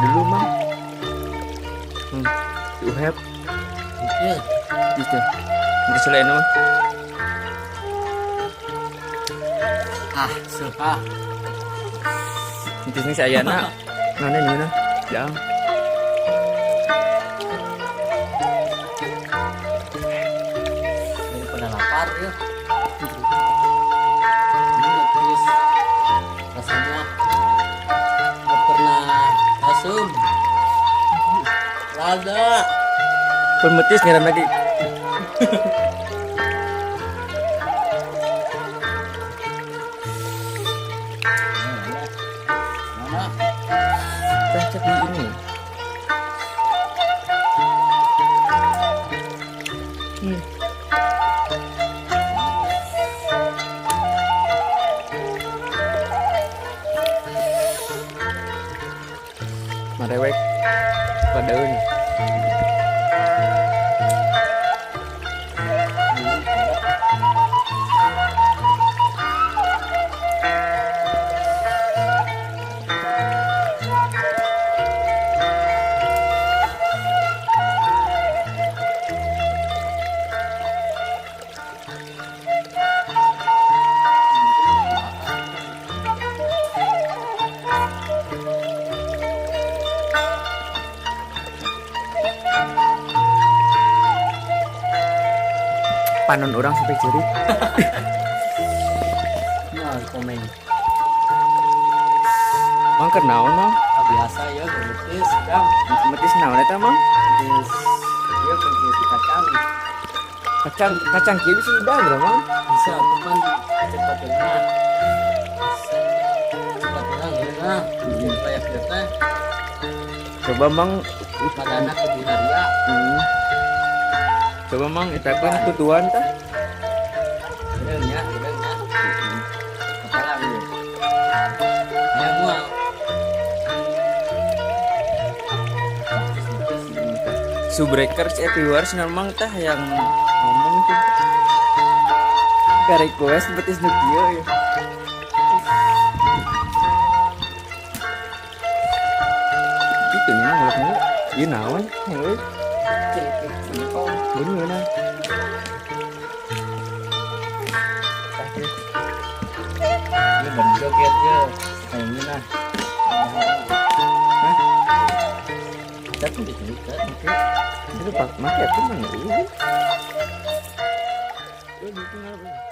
dulu mang uhep gitu ini selain mah suka itu nih saya nak mana ini mana ya ini pada lapar ya ini letis rasanya nggak pernah asum lada pemetis ngiram lagi cek di ini marewek padaun panon orang sampai jerit. nah komen Mang kenaon mang? biasa ya berletis kang Metis naon eta mang? bis ya kaki kacang Kacang kieu bisa udah bro mang? bisa teman cepat dengar cepat dengar gimana kayak kita Coba mang pada anak ke Binaria coba mang itakeun tutuan tah. gedengnya kepala gitu ya mual Subreakers everywhere sih mang tah yang ngomong tuh. Ka request betis nu kieu ya. Itu nya ngolak mulu. Ieu naon? Heuh. Bener nah. ini ban joget ya kayak ini nah tapi dicerita Itu pak make atuh mah. Ini tinggal